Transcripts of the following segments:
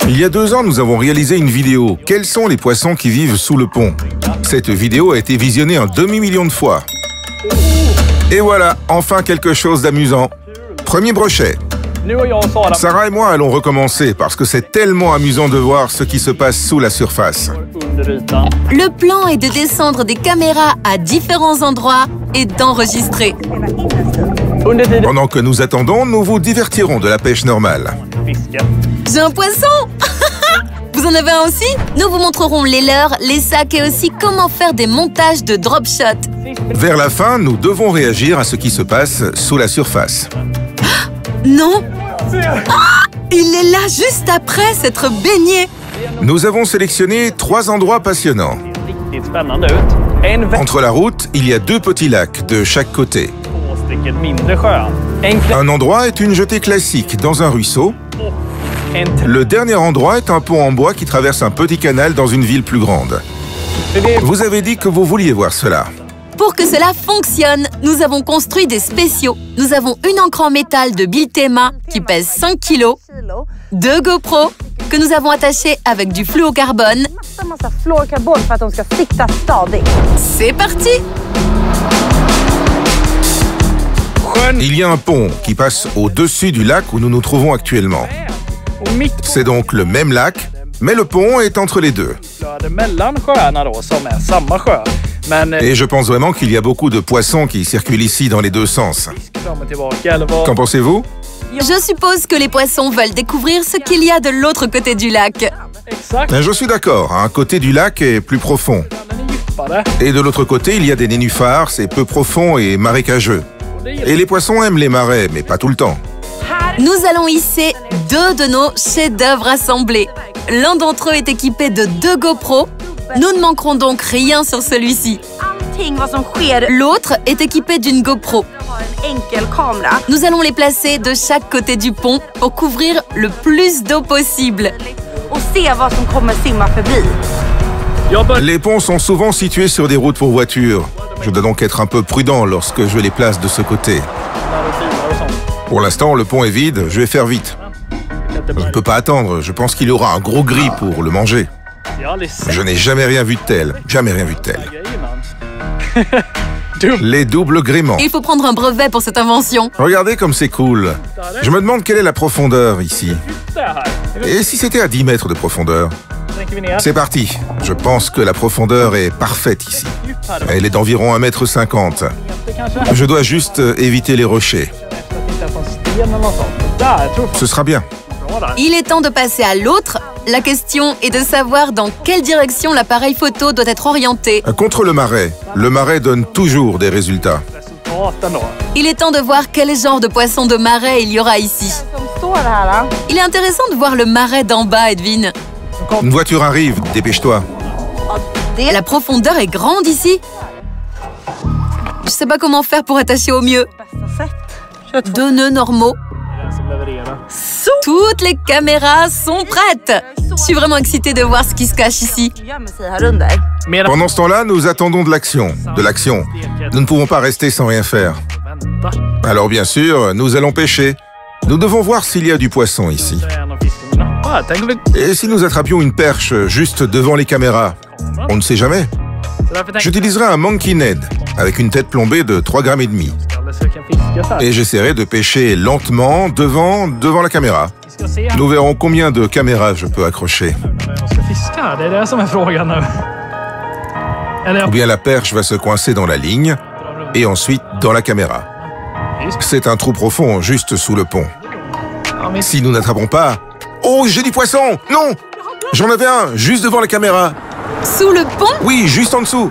Il y a 2 ans, nous avons réalisé une vidéo. Quels sont les poissons qui vivent sous le pont? Cette vidéo a été visionnée un demi-million de fois. Et voilà, enfin quelque chose d'amusant. Premier brochet. Sarah et moi allons recommencer parce que c'est tellement amusant de voir ce qui se passe sous la surface. Le plan est de descendre des caméras à différents endroits et d'enregistrer. Pendant que nous attendons, nous vous divertirons de la pêche normale. J'ai un poisson! Vous en avez un aussi? Nous vous montrerons les leurres, les sacs et aussi comment faire des montages de drop shot. Vers la fin, nous devons réagir à ce qui se passe sous la surface. Non! Ah! Il est là juste après s'être baigné. Nous avons sélectionné 3 endroits passionnants. Entre la route, il y a 2 petits lacs de chaque côté. Un endroit est une jetée classique dans un ruisseau. Le dernier endroit est un pont en bois qui traverse un petit canal dans une ville plus grande. Vous avez dit que vous vouliez voir cela. Pour que cela fonctionne, nous avons construit des spéciaux. Nous avons une encre en métal de Biltema qui pèse 5 kg, 2 GoPro que nous avons attachés avec du fluocarbone. C'est parti! Il y a un pont qui passe au-dessus du lac où nous nous trouvons actuellement. C'est donc le même lac, mais le pont est entre les deux. Et je pense vraiment qu'il y a beaucoup de poissons qui circulent ici dans les 2 sens. Qu'en pensez-vous? Je suppose que les poissons veulent découvrir ce qu'il y a de l'autre côté du lac. Je suis d'accord, un côté du lac est plus profond. Et de l'autre côté, il y a des nénuphars, c'est peu profond et marécageux. Et les poissons aiment les marais, mais pas tout le temps. Nous allons hisser 2 de nos chefs-d'œuvre assemblés. L'un d'entre eux est équipé de 2 GoPro. Nous ne manquerons donc rien sur celui-ci. L'autre est équipé d'une GoPro. Nous allons les placer de chaque côté du pont pour couvrir le plus d'eau possible. Les ponts sont souvent situés sur des routes pour voitures. Je dois donc être un peu prudent lorsque je les place de ce côté. Pour l'instant, le pont est vide, je vais faire vite. Je ne peux pas attendre, je pense qu'il y aura un gros gris pour le manger. Je n'ai jamais rien vu de tel, jamais rien vu de tel. Les doubles gréements. Il faut prendre un brevet pour cette invention. Regardez comme c'est cool. Je me demande quelle est la profondeur ici. Et si c'était à 10 mètres de profondeur? C'est parti. Je pense que la profondeur est parfaite ici. Elle est d'environ 1,50 m. Je dois juste éviter les rochers. Ce sera bien. Il est temps de passer à l'autre. La question est de savoir dans quelle direction l'appareil photo doit être orienté. Contre le marais. Le marais donne toujours des résultats. Il est temps de voir quel genre de poisson de marais il y aura ici. Il est intéressant de voir le marais d'en bas, Edwin. Une voiture arrive, dépêche-toi. La profondeur est grande ici. Je sais pas comment faire pour attacher au mieux. 2 nœuds normaux. Toutes les caméras sont prêtes. Je suis vraiment excitée de voir ce qui se cache ici. Pendant ce temps-là, nous attendons de l'action. De l'action. Nous ne pouvons pas rester sans rien faire. Alors bien sûr, nous allons pêcher. Nous devons voir s'il y a du poisson ici. Et si nous attrapions une perche juste devant les caméras? On ne sait jamais. J'utiliserai un Monkey Ned avec une tête plombée de 3,5 g. Et j'essaierai de pêcher lentement devant la caméra. Nous verrons combien de caméras je peux accrocher. Ou bien la perche va se coincer dans la ligne et ensuite dans la caméra. C'est un trou profond juste sous le pont. Si nous n'attrapons pas... Oh, j'ai du poisson! Non! J'en avais un, juste devant la caméra. Sous le pont? Oui, juste en dessous.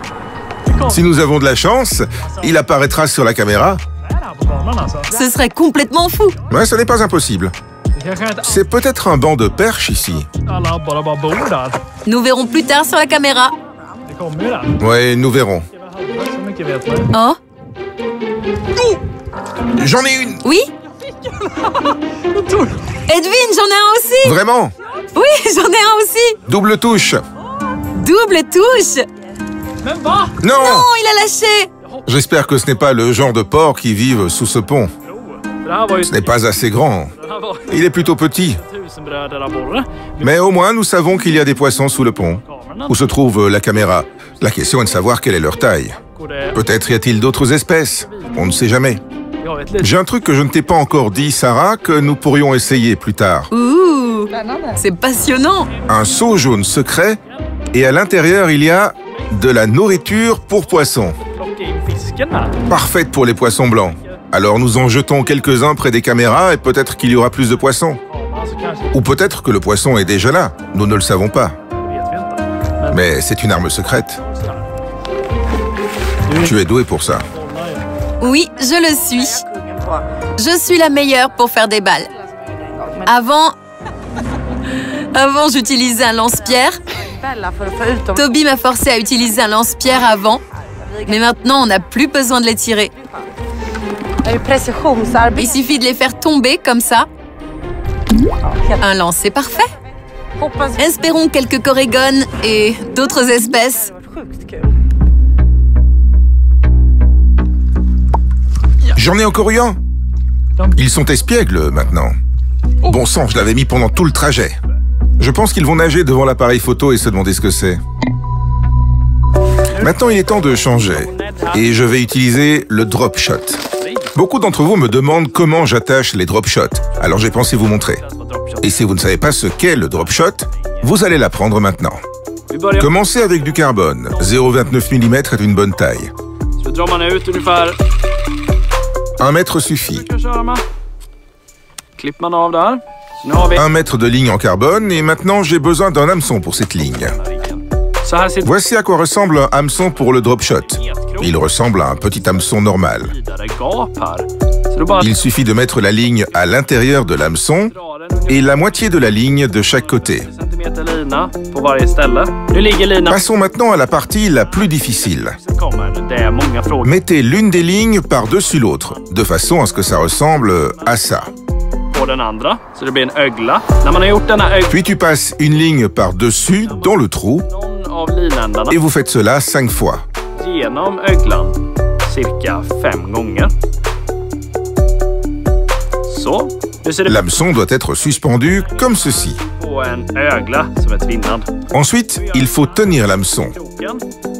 Si nous avons de la chance, il apparaîtra sur la caméra. Ce serait complètement fou. Ouais, ce n'est pas impossible. C'est peut-être un banc de perche ici. Nous verrons plus tard sur la caméra. Ouais, nous verrons. Oh? J'en ai une! Oui? Edwin, j'en ai un aussi! Vraiment? Oui, j'en ai un aussi! Double touche! Double touche! Non! Non, il a lâché! J'espère que ce n'est pas le genre de porcs qui vivent sous ce pont. Ce n'est pas assez grand. Il est plutôt petit. Mais au moins, nous savons qu'il y a des poissons sous le pont. Où se trouve la caméra? La question est de savoir quelle est leur taille. Peut-être y a-t-il d'autres espèces. On ne sait jamais. J'ai un truc que je ne t'ai pas encore dit, Sarah, que nous pourrions essayer plus tard. Ouh, c'est passionnant. Un seau jaune secret, et à l'intérieur, il y a de la nourriture pour poissons. Parfaite pour les poissons blancs. Alors nous en jetons quelques-uns près des caméras et peut-être qu'il y aura plus de poissons. Ou peut-être que le poisson est déjà là. Nous ne le savons pas. Mais c'est une arme secrète. Tu es doué pour ça. Oui, je le suis. Je suis la meilleure pour faire des balles. Avant, j'utilisais un lance-pierre. Toby m'a forcé à utiliser un lance-pierre avant. Mais maintenant, on n'a plus besoin de les tirer. Il suffit de les faire tomber comme ça. Un lancer parfait. Espérons quelques corégones et d'autres espèces. J'en ai encore eu un. Ils sont espiègles maintenant. Bon sang, je l'avais mis pendant tout le trajet. Je pense qu'ils vont nager devant l'appareil photo et se demander ce que c'est. Maintenant, il est temps de changer. Et je vais utiliser le drop shot. Beaucoup d'entre vous me demandent comment j'attache les drop shots. Alors j'ai pensé vous montrer. Et si vous ne savez pas ce qu'est le drop shot, vous allez l'apprendre maintenant. Commencez avec du carbone. 0,29 mm est une bonne taille. 1 mètre suffit. 1 mètre de ligne en carbone et maintenant j'ai besoin d'un hameçon pour cette ligne. Voici à quoi ressemble un hameçon pour le drop shot. Il ressemble à un petit hameçon normal. Il suffit de mettre la ligne à l'intérieur de l'hameçon et la moitié de la ligne de chaque côté. Passons maintenant à la partie la plus difficile. Mettez l'une des lignes par-dessus l'autre, de façon à ce que ça ressemble à ça. Puis tu passes une ligne par-dessus dans le trou et vous faites cela 5 fois. L'hameçon doit être suspendu comme ceci. Ensuite, il faut tenir l'hameçon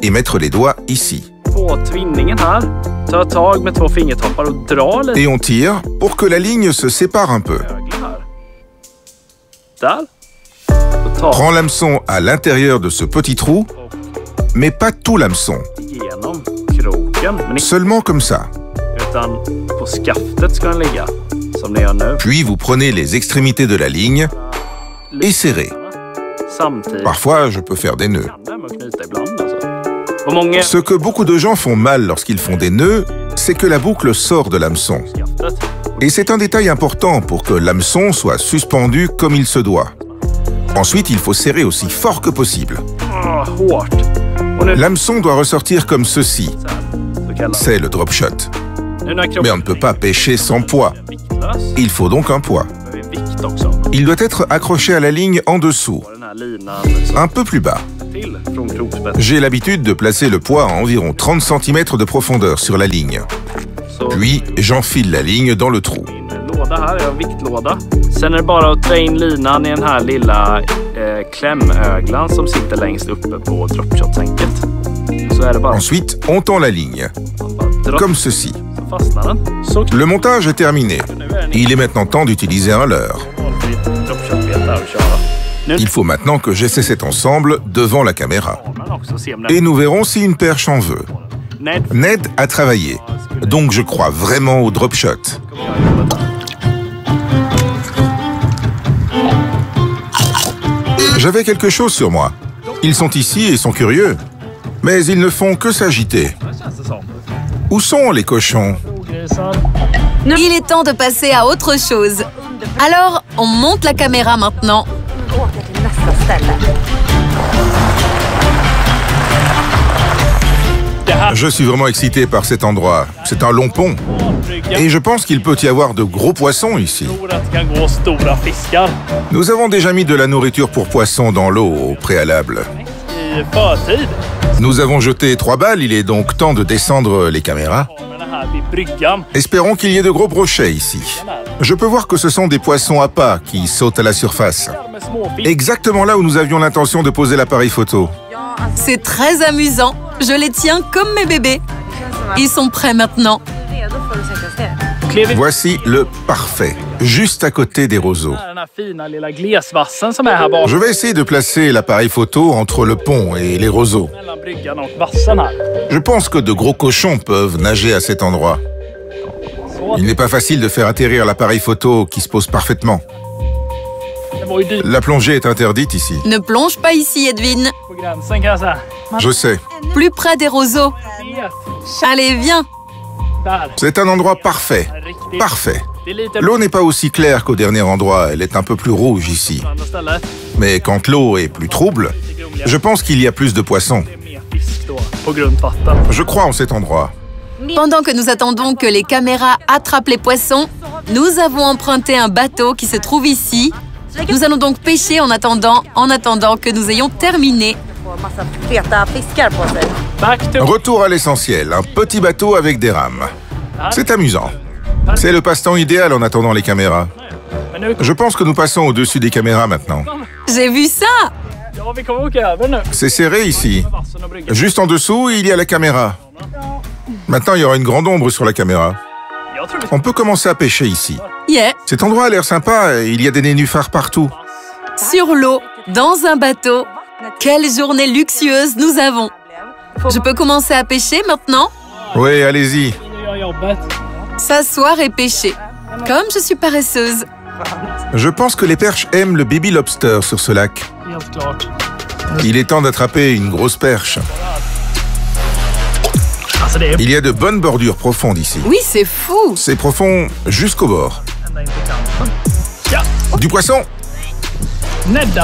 et mettre les doigts ici. Et on tire pour que la ligne se sépare un peu. Prends l'hameçon à l'intérieur de ce petit trou, mais pas tout l'hameçon. Seulement comme ça. Puis vous prenez les extrémités de la ligne et serrez. Parfois, je peux faire des nœuds. Ce que beaucoup de gens font mal lorsqu'ils font des nœuds, c'est que la boucle sort de l'hameçon. Et c'est un détail important pour que l'hameçon soit suspendu comme il se doit. Ensuite, il faut serrer aussi fort que possible. L'hameçon doit ressortir comme ceci. C'est le drop shot. Mais on ne peut pas pêcher sans poids. Il faut donc un poids. Il doit être accroché à la ligne en dessous, un peu plus bas. J'ai l'habitude de placer le poids à environ 30 cm de profondeur sur la ligne. Puis, j'enfile la ligne dans le trou. Ensuite, on tend la ligne, comme ceci. Le montage est terminé. Il est maintenant temps d'utiliser un leurre. Il faut maintenant que j'essaie cet ensemble devant la caméra. Et nous verrons si une perche en veut. Ned a travaillé, donc je crois vraiment au drop shot. J'avais quelque chose sur moi. Ils sont ici et sont curieux. Mais ils ne font que s'agiter. Où sont les cochons? Il est temps de passer à autre chose. Alors, on monte la caméra maintenant. Je suis vraiment excité par cet endroit. C'est un long pont. Et je pense qu'il peut y avoir de gros poissons ici. Nous avons déjà mis de la nourriture pour poissons dans l'eau au préalable. Nous avons jeté 3 balles, il est donc temps de descendre les caméras. Espérons qu'il y ait de gros brochets ici. Je peux voir que ce sont des poissons appâts qui sautent à la surface. Exactement là où nous avions l'intention de poser l'appareil photo. C'est très amusant. Je les tiens comme mes bébés. Ils sont prêts maintenant. Voici le parfait, juste à côté des roseaux. Je vais essayer de placer l'appareil photo entre le pont et les roseaux. Je pense que de gros cochons peuvent nager à cet endroit. Il n'est pas facile de faire atterrir l'appareil photo qui se pose parfaitement. La plongée est interdite ici. Ne plonge pas ici, Edwin. Je sais. Plus près des roseaux. Allez, viens. C'est un endroit parfait. Parfait. L'eau n'est pas aussi claire qu'au dernier endroit. Elle est un peu plus rouge ici. Mais quand l'eau est plus trouble, je pense qu'il y a plus de poissons. Je crois en cet endroit. Pendant que nous attendons que les caméras attrapent les poissons, nous avons emprunté un bateau qui se trouve ici. Nous allons donc pêcher en attendant que nous ayons terminé. Retour à l'essentiel, un petit bateau avec des rames. C'est amusant. C'est le passe-temps idéal en attendant les caméras. Je pense que nous passons au-dessus des caméras maintenant. J'ai vu ça! C'est serré ici. Juste en dessous, il y a la caméra. Maintenant, il y aura une grande ombre sur la caméra. On peut commencer à pêcher ici. Yeah! Cet endroit a l'air sympa, il y a des nénuphars partout. Sur l'eau, dans un bateau. Quelle journée luxueuse nous avons! Je peux commencer à pêcher maintenant? Oui, allez-y. S'asseoir et pêcher. Comme je suis paresseuse. Je pense que les perches aiment le baby lobster sur ce lac. Il est temps d'attraper une grosse perche. Il y a de bonnes bordures profondes ici. Oui, c'est fou! C'est profond jusqu'au bord. Du poisson!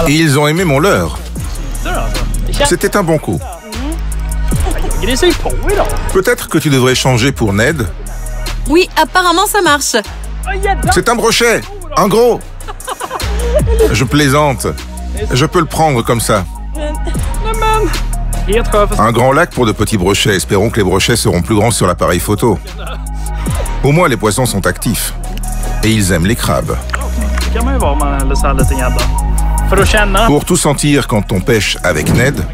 Ils ont aimé mon leurre. C'était un bon coup. Peut-être que tu devrais changer pour Ned. Oui, apparemment ça marche. C'est un brochet, un gros. Je plaisante. Je peux le prendre comme ça. Un grand lac pour de petits brochets. Espérons que les brochets seront plus grands sur l'appareil photo. Au moins, les poissons sont actifs. Et ils aiment les crabes. Pour tout sentir quand on pêche avec Ned,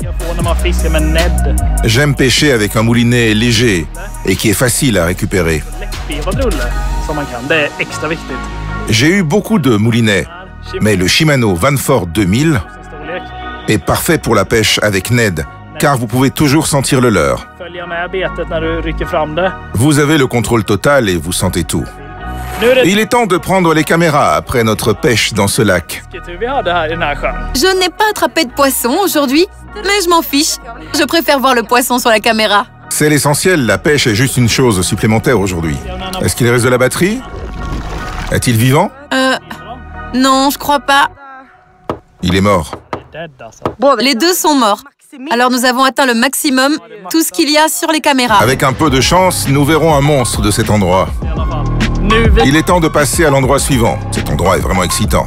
j'aime pêcher avec un moulinet léger et qui est facile à récupérer. J'ai eu beaucoup de moulinets, mais le Shimano Vanford 2000 est parfait pour la pêche avec Ned, car vous pouvez toujours sentir le leurre. Vous avez le contrôle total et vous sentez tout. Il est temps de prendre les caméras après notre pêche dans ce lac. Je n'ai pas attrapé de poisson aujourd'hui, mais je m'en fiche. Je préfère voir le poisson sur la caméra. C'est l'essentiel, la pêche est juste une chose supplémentaire aujourd'hui. Est-ce qu'il reste de la batterie? Est-il vivant? Non, je crois pas. Il est mort. Les deux sont morts. Alors nous avons atteint le maximum, tout ce qu'il y a sur les caméras. Avec un peu de chance, nous verrons un monstre de cet endroit. Il est temps de passer à l'endroit suivant. Cet endroit est vraiment excitant.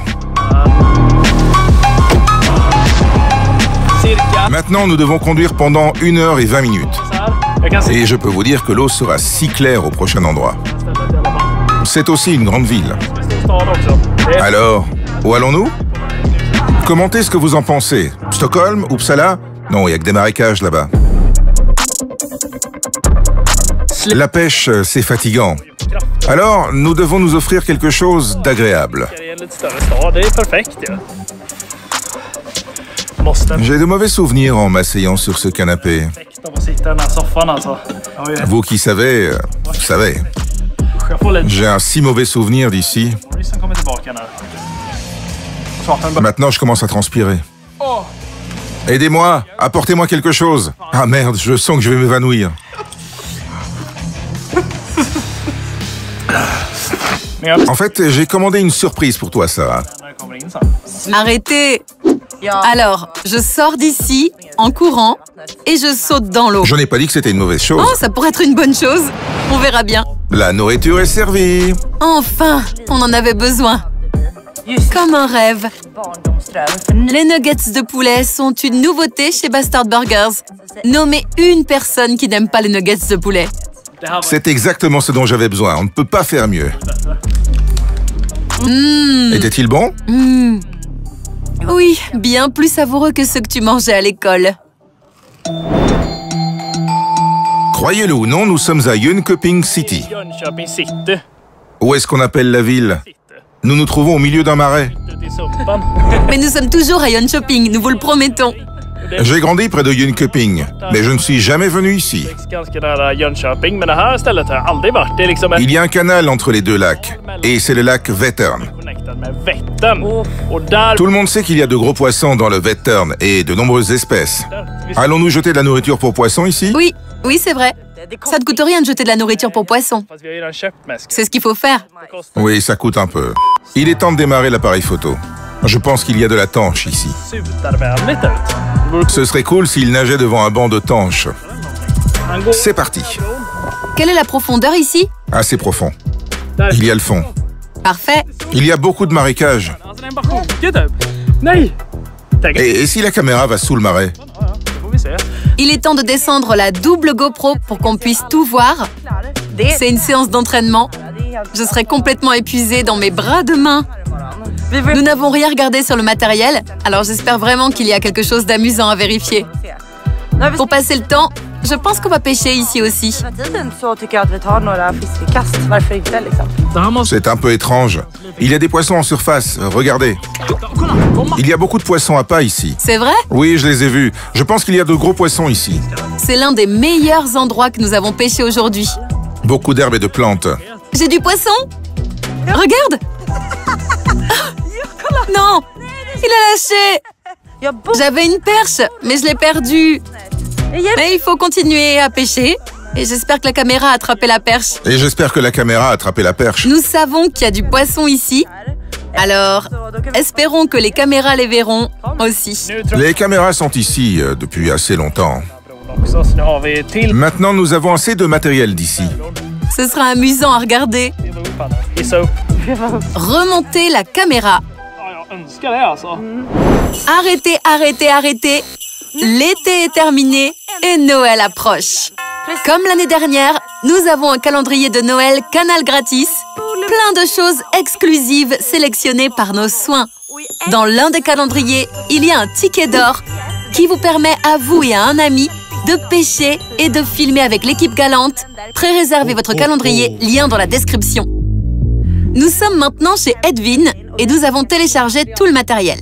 Maintenant, nous devons conduire pendant 1 heure et 20 minutes. Et je peux vous dire que l'eau sera si claire au prochain endroit. C'est aussi une grande ville. Alors, où allons-nous? Commentez ce que vous en pensez. Stockholm? Uppsala? Non, il n'y a que des marécages là-bas. La pêche, c'est fatigant. Alors, nous devons nous offrir quelque chose d'agréable. J'ai de mauvais souvenirs en m'asseyant sur ce canapé. Vous qui savez, vous savez. J'ai un si mauvais souvenir d'ici. Maintenant, je commence à transpirer. Aidez-moi, apportez-moi quelque chose. Ah merde, je sens que je vais m'évanouir. En fait, j'ai commandé une surprise pour toi, Sarah. Arrêtez! Alors, je sors d'ici en courant et je saute dans l'eau. Je n'ai pas dit que c'était une mauvaise chose. Oh, ça pourrait être une bonne chose. On verra bien. La nourriture est servie. Enfin, on en avait besoin. Comme un rêve. Les nuggets de poulet sont une nouveauté chez Bastard Burgers. Nommez une personne qui n'aime pas les nuggets de poulet. C'est exactement ce dont j'avais besoin. On ne peut pas faire mieux. Était-il bon? Oui, bien plus savoureux que ceux que tu mangeais à l'école. Croyez-le ou non, nous sommes à Jönköping City. Jönköping City. Où est-ce qu'on appelle la ville? Nous nous trouvons au milieu d'un marais. Ute i sumpan. Mais nous sommes toujours à Jönköping, nous vous le promettons. J'ai grandi près de Jönköping, mais je ne suis jamais venu ici. Ganska nära Jönköping, men det här stället har jag aldrig varit. Det är liksom Il y a un canal entre les deux lacs, et c'est le lac Vättern. connectad med Vättern. Och där... Tout le monde sait qu'il y a de gros poissons dans le Vättern et de nombreuses espèces. Allons-nous jeter de la nourriture pour poissons ici? Oui, oui, c'est vrai. Ça ne coûte rien de jeter de la nourriture pour poissons. Fast vi har ju redan köpt mäsk. C'est ce qu'il faut faire. Oui, ça coûte un peu. Il est temps de démarrer l'appareil photo. Je pense qu'il y a de la tanche ici. Sutarvänligt ut. Ce serait cool s'il nageait devant un banc de tanche. Han går... C'est parti. Quelle est la profondeur ici? Assez profond. Il y a le fond. Parfait. Il y a beaucoup de marécages. Alltså den bara sjunker typ. Nej! Tänk... Et si la caméra va sous le marais? Ja, det får vi se. Il est temps de descendre la double GoPro pour qu'on puisse tout voir. C'est une séance d'entraînement. Je serai complètement épuisée dans mes bras de main. Nous n'avons rien regardé sur le matériel, alors j'espère vraiment qu'il y a quelque chose d'amusant à vérifier. Pour passer le temps, je pense qu'on va pêcher ici aussi. C'est un peu étrange. Il y a des poissons en surface, regardez. Il y a beaucoup de poissons à pas ici. C'est vrai? Oui, je les ai vus. Je pense qu'il y a de gros poissons ici. C'est l'un des meilleurs endroits que nous avons pêché aujourd'hui. Beaucoup d'herbes et de plantes. J'ai du poisson? Regarde! Non! Il a lâché! J'avais une perche, mais je l'ai perdue. Mais il faut continuer à pêcher. Et j'espère que la caméra a attrapé la perche. Et j'espère que la caméra a attrapé la perche. Nous savons qu'il y a du poisson ici. Alors, espérons que les caméras les verront aussi. Nu tror Les caméras sont ici depuis assez longtemps. jag också, så nu har vi till... Maintenant, nous avons assez de matériel d'ici. Ce sera amusant à regarder. Gissa upp. Remontez la caméra. Ja, jag önskar det alltså. Arrêtez, arrêtez, arrêtez. L'été est terminé et Noël approche. Comme l'année dernière, nous avons un calendrier de Noël Canal gratis. Plein de choses exclusives sélectionnées par nos soins. Dans l'un des calendriers, il y a un ticket d'or qui vous permet à vous et à un ami de pêcher et de filmer avec l'équipe galante. Pré-réservez votre calendrier, lien dans la description. Nous sommes maintenant chez Edwin et nous avons téléchargé tout le matériel.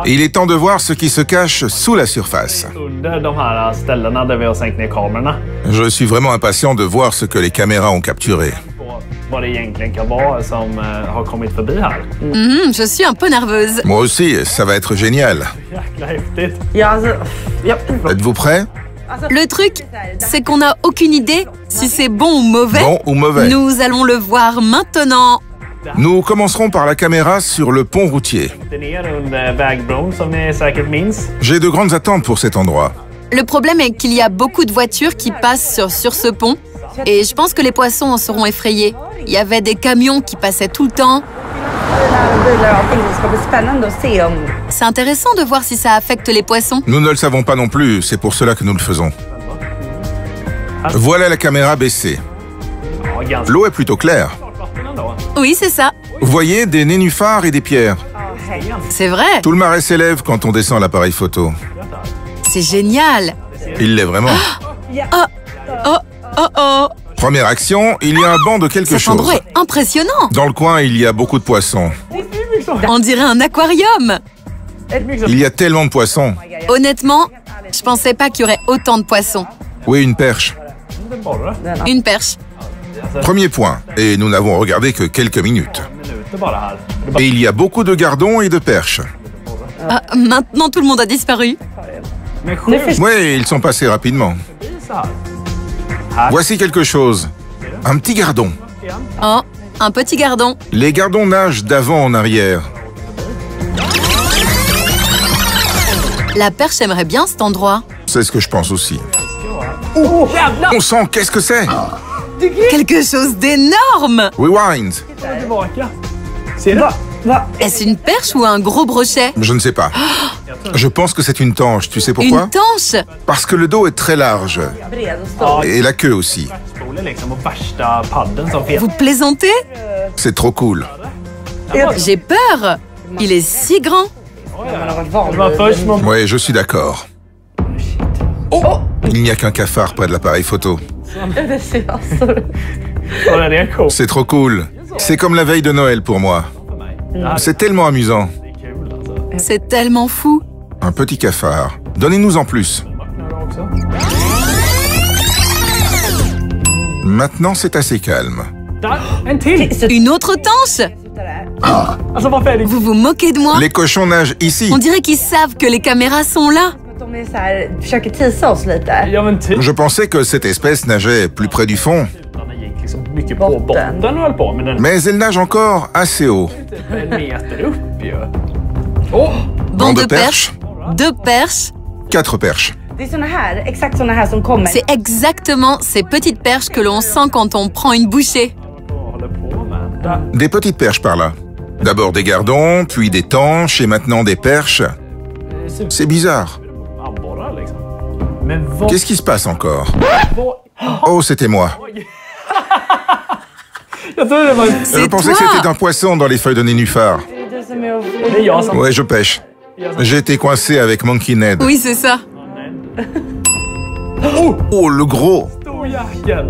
Il est temps de voir ce qui se cache sous la surface. Under de här ställena där vi har sänkt ner kamerorna. Je suis vraiment impatient de voir ce que les caméras ont capturé. På vad det egentligen kan vara som har kommit förbi här. Je suis un peu nerveuse. Moi aussi, ça va être génial. Jäkla häftigt. Êtes-vous prêts? Le truc, c'est qu'on n'a aucune idée si c'est bon ou mauvais. Bon ou mauvais? Nous allons le voir maintenant. Nous commencerons par la caméra sur le pont routier. Ner under vägbron som ni säkert minns. J'ai de grandes attentes pour cet endroit. Le problème est qu'il y a beaucoup de voitures qui passent sur ce pont. Et je pense que les poissons en seront effrayés. Il y avait des camions qui passaient tout le temps. C'est intéressant de voir si ça affecte les poissons. Nous ne le savons pas non plus, c'est pour cela que nous le faisons. Voilà la caméra baissée. Ja, ganska L'eau est plutôt claire. klart vatten ändå. Oui, c'est ça. Vous voyez des nénuphars et des pierres. C'est vrai. Tout le marais s'élève quand on descend l'appareil photo. C'est génial. Il l'est vraiment. Oh. Première action, il y a un banc de quelque Cet chose. endroit est impressionnant. Dans le coin, il y a beaucoup de poissons. On dirait un aquarium. Il y a tellement de poissons. Honnêtement, je pensais pas qu'il y aurait autant de poissons. Oui, une perche. Une perche. Premier point, et nous n'avons regardé que quelques minutes. Minuter bara här. Et il y a beaucoup de gardons et de perches. Ah, maintenant, tout le monde a disparu. Men sjukt Oui, ils sont passés rapidement. så här. Voici quelque chose. Un petit gardon. Oh, un petit gardon. Les gardons nagent d'avant en arrière. La perche aimerait bien cet endroit. C'est ce que je pense aussi. Oh, jävlar! On sent, qu'est-ce que c'est? Quelque chose d'énorme. Rewind. Tillbaka. Ser du? Est-ce une perche ou un gros brochet? Je ne sais pas. Je pense que c'est une tanche. Tu sais pourquoi? Une tanche. Parce que le dos est très large. Ja, Et la queue aussi. liksom värsta padden som finns. Vous plaisantez? C'est trop cool. J'ai peur. Il est si grand. Det var först man... Ouais, je suis d'accord. Il n'y a qu'un cafard près de l'appareil photo. Kolla, det är coolt. C'est trop cool. C'est comme la veille de Noël pour moi. C'est tellement amusant. Det är kul alltså. C'est tellement fou. Un petit cafard. Donnez-nous en plus. Också. Maintenant, c'est assez calme. Där, en till! Une autre tanche? Alltså varför är det... Vous vous moquez de moi? Les cochons nagent ici. On dirait qu'ils savent que les caméras sont là. De är så här, försöker tisa oss lite. Ja men typ. Je pensais que cette espèce nageait plus près du fond, Den gick liksom mycket på botten och höll på. Men den mais elle nage encore assez haut. typ en meter upp ju. Åh! Banc de perches. 2 perches. 4 perches. Det är såna här, exakt såna här som kommer. C'est exactement ces petites perches que l'on sent quand on prend une bouchée. Vad håller på med? Där. Des petites perches par là. D'abord des gardons, puis des tanches et maintenant des perches. C'est bizarre. Abborrar liksom. Men vad... Qu'est-ce qui se passe encore? vad... Oh, c'était moi. Jag trodde det var... Je pensais que toi. c'était un poisson dans les feuilles de nénuphar. Det är du som är och... Det är jag som... Ouais, je pêche. J'ai été coincé avec Monkey Ned. Oui, c'est ça. Oh, le gros! Stor jäkel!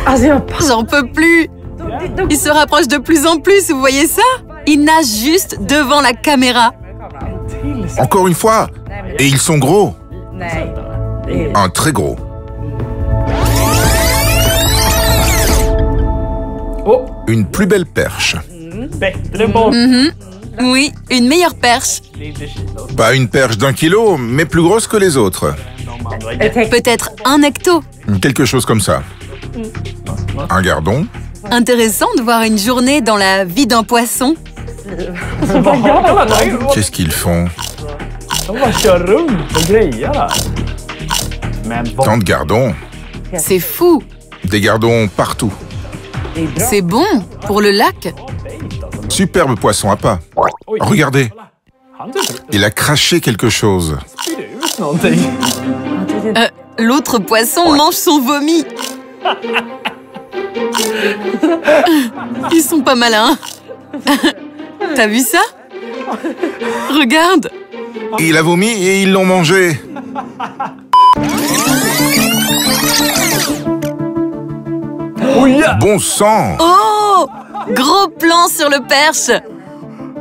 Alltså jag... J'en peux plus. Il se rapproche de plus en plus, vous voyez ça? Il nage juste devant la caméra. Till... Encore une fois! Et ils sont gros! Nej. Det är... Un très gros. Åh! Une plus belle perche. Bättre boll. Oui, une meilleure perche. Det är inte kilo. Pas une perche d'1 kilo, mais plus grosse que les autres. De andra Ett tecken. Peut-être un hecto. Quelque chose comme ça. Un gardon. Intéressant de voir une journée dans la vie d'un poisson. Kolla där! Qu'est-ce qu'ils font? De bara kör runt och grejer där. Men vad... Tant de gardons. C'est fou. Des gardons partout. C'est bon pour le lac. Superbe poisson à pas. Regardez, Han typ il a craché quelque chose. spydde ut någonting. L'autre poisson mange son vomi. Ils sont pas malins. T'as vu ça? Regarde. Il a vomi et ils l'ont mangé. Oj! Bon sang! Oh! Gros plan sur le perche.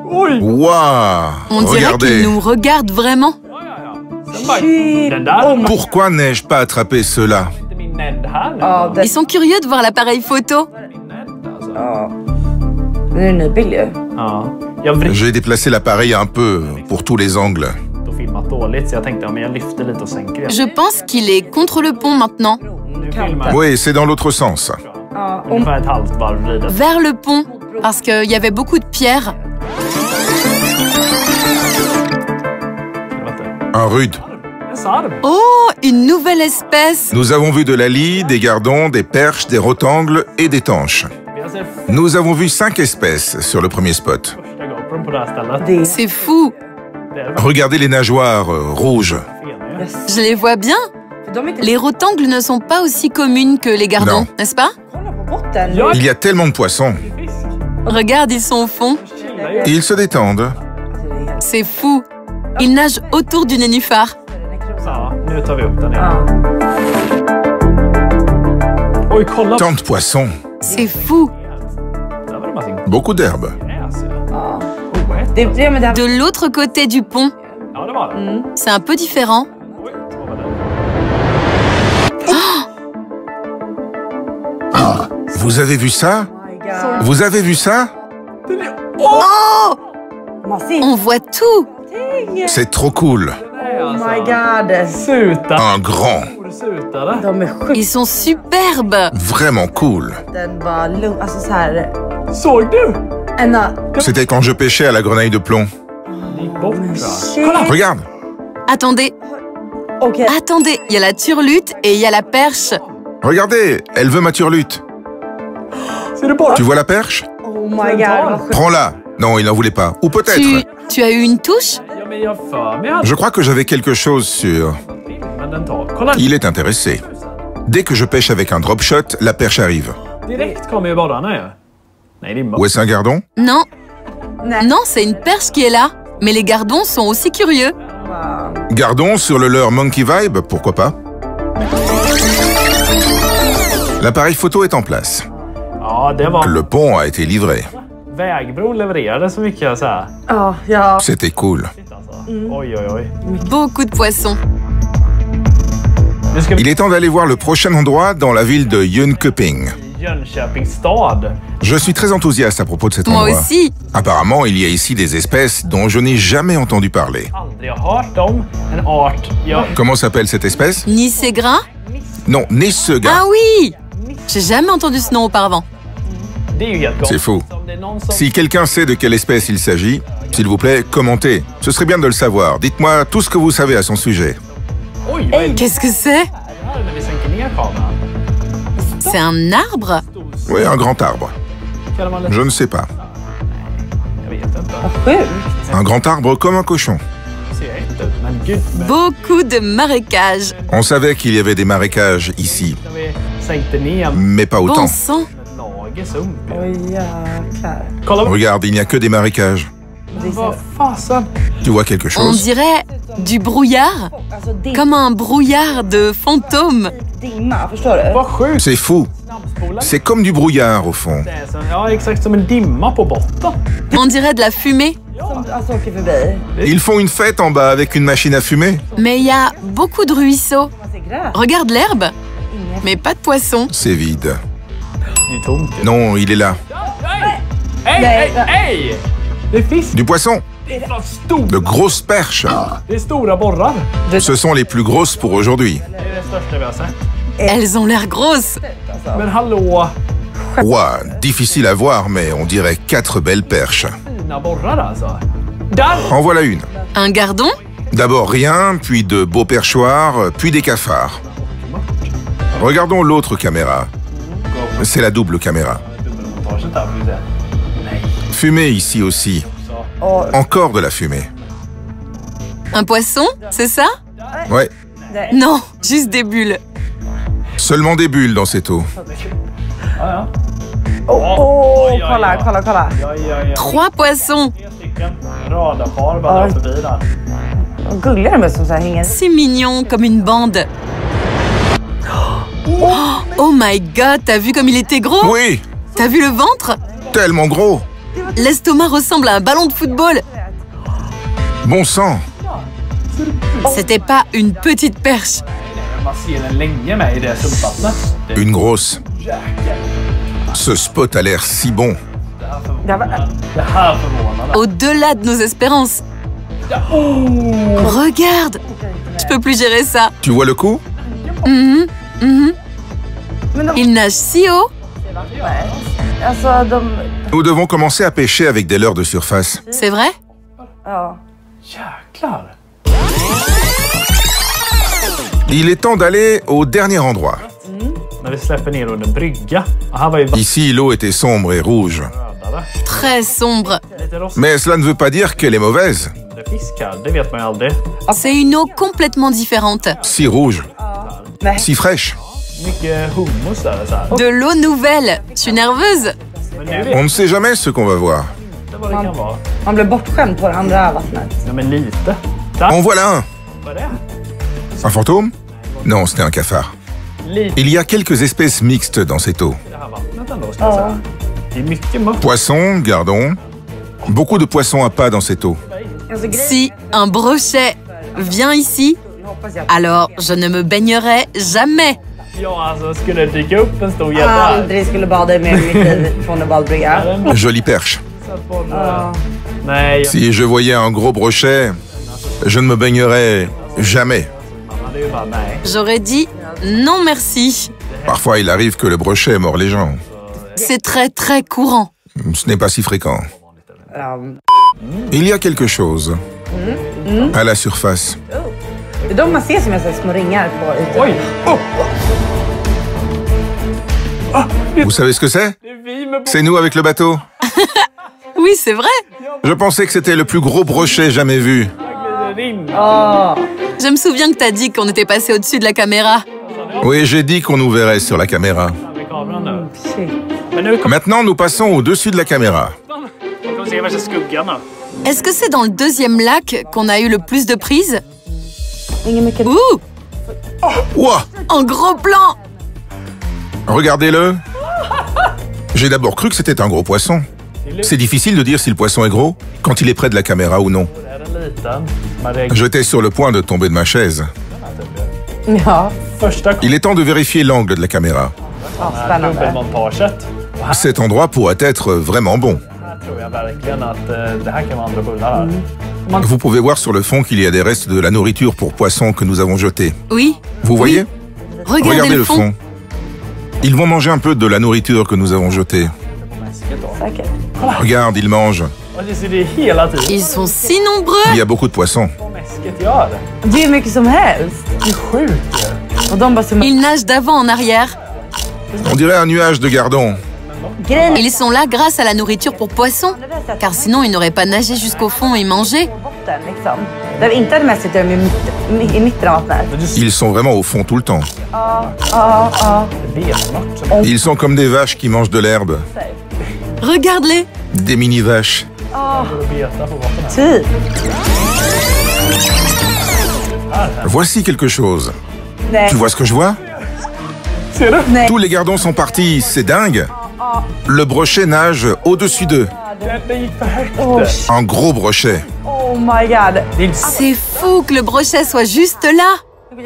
Oj! Waouh! On dirait Regardez. qu'il nous regarde vraiment. Sen bara... Den där... Pourquoi n'ai-je pas attrapé ceux-là? Inte min Ned här nu. Ja, det... Ils sont curieux de voir l'appareil photo. Min Ned alltså. Ja. Det är en ny bild ju. Ja. Jag vrider J'ai déplacé l'appareil un peu pour tous les angles. och filmat dåligt så jag tänkte ja, men jag lyfter lite och sänker igen. Je pense qu'il est contre le pont maintenant. Nu filmar Oui, c'est dans l'autre sens. Ja, om... ungefär ett halvt varv vridet. Vers le pont, parce qu'il y avait beaucoup de pierres. Un rude. En sarv. Oh, une nouvelle espèce. Nous avons vu de la lie, des gardons, des perches, des rotangles et des tanches. Vi har sett Nous avons vu 5 espèces sur le premier spot. första GoPron på det här stället. Det är... C'est fou. Det är det Regardez les nageoires rouges. fena ju. Je les vois bien. För de är inte... Les rotangles ne sont pas aussi communes que les gardons, Non. n'est-ce pas? Kolla på botten. Ja. Il y a tellement de poissons. Fisk. Regarde, ils sont au fond. Chillar ju. Et ils se détendent. Alltså, det är helt... C'est fou. Ils nagent autour du nénuphar. Så, nu tar vi upp den Ja. igen. Oj, kolla! Tant de poissons. C'est fou. Där var det massa Beaucoup d'herbe. gräs ju. Ja. Oätet. Det, ja, men det här... De l'autre côté du pont, Ja, det var det. c'est un peu différent. Oj, vad var det? Vous avez vu ça? Oh my God. Vous avez vu ça? Oh! Man ser On voit tout. ingenting. C'est trop cool. Oh my God. Suta. Un grand. Sutare. De är sjukt. Ils sont superbes. Vraiment cool. Den var lugn. Alltså så här... Såg du? C'était quand je pêchais à la grenaille de plomb. Det gick bort tror jag. Shit. Regarde, Attendez, Okej. attendez. Il y a la turlute et il y a la perche. regardez, elle veut ma turlute. Ser du bara? Tu vois la perche? Oh my God. Vad sjukt. Prends-la. Non, il n'en voulait pas. Ou peut-être. Tu as eu une touche? Ja, men jag för mig att Je crois que j'avais quelque chose sur... men den tar. Kolla. Il est intéressé. Dès que je pêche avec un drop shot, la perche arrive. Direkt kommer ju borrarna ju. Nej, det är Où est-ce un gardon? Non. Non, c'est une perche qui est là. Mais les gardons sont aussi curieux. Gardon sur le leurre Monkey Vibe, pourquoi pas? L'appareil photo est en place. Ja, det var... Le pont a été livré. Vägbron levererade så mycket så här. Ja. C'était cool. Shit, alltså. Oj, oj, oj. Beaucoup de poissons. Nu ska vi Il est temps d'aller voir le prochain endroit dans la ville de Jönköping. till Jönköpings stad. Je suis très enthousiaste à propos de cet Moi endroit. aussi. Apparemment, il y a ici des espèces dont je n'ai jamais entendu parler. Aldrig har hört om en art. Jag... Comment s'appelle cette espèce? Nissegrain? Non, Nissega. Ah oui! J'ai jamais entendu ce nom auparavant. Det är ju helt C'est fou. Om det är någon som... Si quelqu'un sait de quelle espèce il s'agit, s'il vous plaît, commentez. Ce serait bien de le savoir. Dites-moi tout ce que vous savez à son sujet. Oj, vad är det Qu'est-ce que c'est? här när vi sänker ner kameran? C'est un arbre? Oui, un grand arbre. Kallar man det? Je ne sais pas. Jag vet inte. Sjukt. Un grand arbre comme un cochon. Ser jag inte ut. Men gud. Men Beaucoup de marécages. On savait qu'il y avait des marécages ici, när vi sänkte ner mais pas Bon autant. sang. Lage sump. Oj, jäklar. Kolla vad... Regarde, il n'y a que des marécages. Vad fasen? Tu vois quelque On chose? dirait du brouillard. Alltså, det Comme un brouillard de fantômes. dimma, förstår du? Vad sjukt. C'est fou. Snabbspola. C'est comme du brouillard au fond. Det är som, ja, exakt som en dimma på botten. On dirait de la fumée. Som alltså åker förbi. Ils font une fête en bas avec une machine à fumer. Mais il y a beaucoup de ruisseaux. Man ser gräs. Regarde l'herbe. Mais pas de poissons. C'est vide. Det är tomt ju. Non, il est là. Hej, hej, hej! Det är fisk. Du poisson. Det är fan stor. De grosses perches. Det är stora borrar. Ce sont les plus grosses pour aujourd'hui. Det är det största vi har sett. Elles ont l'air grosses. Men hallå, Ouah, difficile à voir, mais on dirait 4 belles perches. fina borrar alltså. Där! En voilà une. Un gardon? D'abord rien, puis de beaux perchoirs, puis des cafards. Regardons l'autre caméra. C'est la double caméra. Dubbelmontaget där, får vi se. Nej, Fumée ici aussi. så. Encore de la fumée. Un poisson? C'est ça? Ouais, Non, juste des bulles. seulement des bulles dans cette eau. Ja, ja. Kolla, kolla, kolla. Ja, ja, ja. 3 poissons. 3 stycken radarpar bara Oj. förbi där. Vad gulliga de är som så här hänger. C'est mignon comme une bande. Oh my god, t'as vu comme il était gros? Oui, T'as vu le ventre? tellement gros. L'estomac ressemble à un ballon de football. Bon sang. C'était pas une petite perche. Man ser den länge med i det sumpvattnet. Det Une grosse. Ce spot a l'air si bon. Det var, det här förvånar mig. Au-delà de nos espérances. Regarde. Je peux plus gérer ça. Tu vois le coup? Mhm, mhm. men de, Il nage si haut. alltså de... Nous devons commencer à pêcher avec des leurres de surface. C'est vrai? Ja. Jäklar. Il est temps d'aller au dernier endroit. När vi släpper ner under brygga. Och här var ju Ici, l'eau était sombre et rouge. rödare. Très sombre. Lite rostig Mais cela ne veut pas dire qu'elle est mauvaise. fisk här. Det vet man ju aldrig. C'est une eau complètement différente. Si rouge, Nej. si fraîche. Mycket hummus där så här. De l'eau nouvelle. Je suis nerveuse. Men nu vet On ne sait jamais ce qu'on va voir. jag vad det kan vara. Man blev bortskämd på det andra vattnet. Ja, men lite. Där. En voilà un. Vad är det? Un fantôme? Non, c'était un cafard. Lite Il y a quelques espèces mixtes dans cette eau. det här vattnet ändå, ska jag säga. Det är mycket mört. Poissons, gardons. Beaucoup de poissons à pas dans cette eau. Alltså, grejen, Si un brochet vient ici, hoppas jag alors je ne me baignerai jamais. Ja, alltså skulle det dyka upp en stor gädda här. aldrig skulle bada mer i mitt liv från en badbrygga. Jolie perche. Nej, jag Si je voyais un gros brochet, je ne me baignerais jamais. hade ju bara nej. J'aurais dit non merci. Parfois, il arrive que le brochet mord les gens. C'est très très courant. Ce n'est pas si fréquent. Il y a quelque chose à la surface. Det är de man ser som är så små ringar på ytan. Oj! Oh, Vous savez ce que c'est? det är vi med C'est nous avec le bateau. Oui, c'est vrai. Je pensais que c'était le plus gros brochet jamais vu. bågen. Je me souviens que t'as dit qu'on était passé au-dessus de la caméra. Oui, j'ai dit qu'on nous verrait sur la caméra. Med kameran nu. Shit. Men nu kommer Maintenant, nous passons au-dessus de la caméra. vi se värsta skuggan nu. Est-ce que c'est dans le deuxième lac qu'on a eu le plus de prises? Ingen mycket. Ouh, Ouah! en gros plan! Regardez-le. J'ai d'abord cru que c'était un gros poisson. C'est difficile de dire si le poisson est gros quand il est près de la caméra ou non. Det är en liten. Men det är J'étais sur le point de tomber de ma chaise. Ja. första Il est temps de vérifier l'angle de la caméra. Ja, spännande. dubbelmontaget. Och här Cet endroit pourrait être vraiment bon. tror jag verkligen att det här kan vara andra bullar här. Vous pouvez voir sur le fond qu'il y a des restes de la nourriture pour poissons que nous avons jetés. Oui, Vous voyez? regardez le fond. Ils vont manger un peu de la nourriture que nous avons jetée. Säkert. Regarde, ils mangent. Och det ser det hela tiden. Ils sont si nombreux! Il y a beaucoup de poissons. Vad mäsket gör. Det är hur mycket som helst. Det är sjukt ju. Och de bara som... Ils nagent d'avant en arrière. On dirait un nuage de gardons. Grejen är... Ils sont là grâce à la nourriture pour poissons, car sinon ils n'auraient pas nagé jusqu'au fond et mangé. På botten liksom. Där vi inte hade mest är de i mitten av vattnet. Men du Ils sont vraiment au fond tout le temps. Ja. vet något. Ils sont comme des vaches qui mangent de l'herbe. Regarde-les! Des mini-vaches. Du beta på vattnet här. Typ. Voici quelque chose. Nej. Tu vois ce que je vois? Ser du? Nej. Tous les gardons sont partis, c'est dingue. Le brochet nage au-dessus d'eux. Det gick för högt. Oh, shit. Un gros brochet. Oh my god. Det är C'est fou que le brochet soit juste là!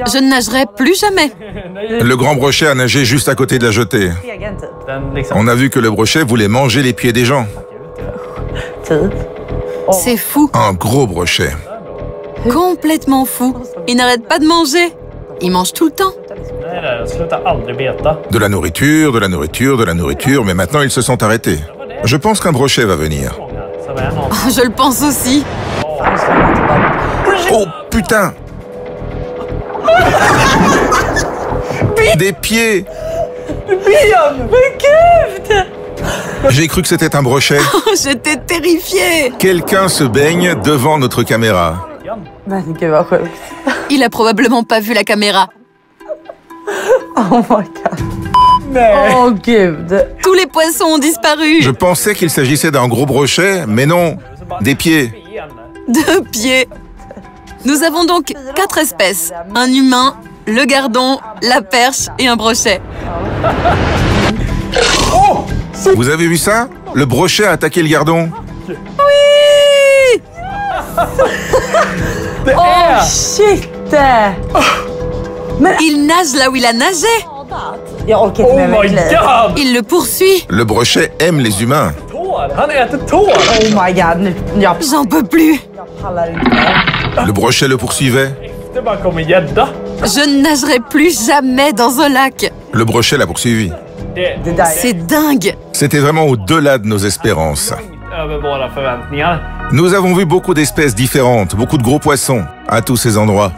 Je ne nagerai plus jamais. Le grand brochet a nagé juste à côté de la jetée. Egen typ. Den liksom... On a vu que le brochet voulait manger les pieds des gens. Typ. C'est fou, Un gros brochet. complètement fou. Ils n'arrêtent pas de manger. Ils mangent tout le temps. Nej, den slutar aldrig beta. De la nourriture, de la nourriture, de la nourriture, mais maintenant ils se sont arrêtés. Je pense qu'un brochet va venir. Så det är någon... Je le pense aussi. Oh putain! Des pieds! Men gud! J'ai cru que c'était un brochet. J'étais terrifiée. Quelqu'un se baigne devant notre caméra. Men gud vad sjukt. Il a probablement pas vu la caméra. Oh my god. Nej! Åh gud. Tous les poissons ont disparu. Je pensais qu'il s'agissait d'un gros brochet, mais non, des pieds. Deux pieds. Nous avons donc 4 espèces. Un humain, le gardon, la perche et un brochet. Vous avez vu ça? Le brochet a attaqué le gardon. Oui! Oh shit! Il nage là où il a nagé. Jag orkar inte Oh med mitt my liv. god! Il le poursuit. Le brochet aime les humains. Tår! Han äter tår! Oh my god, nu, jag J'en peux plus. pallar inte mer. Le brochet le poursuivait. Det bara kommer gädda. Je ne nagerai plus jamais dans un lac. Le brochet l'a poursuivi. Det Det där är... C'est dingue. C'était vraiment au-delà de nos espérances. över våra förväntningar. Nous avons vu beaucoup d'espèces différentes, beaucoup de gros poissons, à tous ces endroits.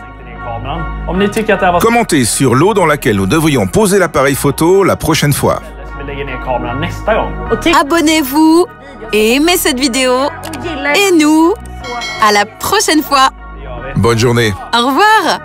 Kameran. Om ni tycker att det här var Commentez sur l'eau dans laquelle nous devrions poser l'appareil photo la prochaine fois. vi lägger ner kameran nästa gång. Och tyck Abonnez-vous et aimez cette vidéo. gillar Et nous, à la prochaine fois. Det gör vi. Bonne journée. Au revoir.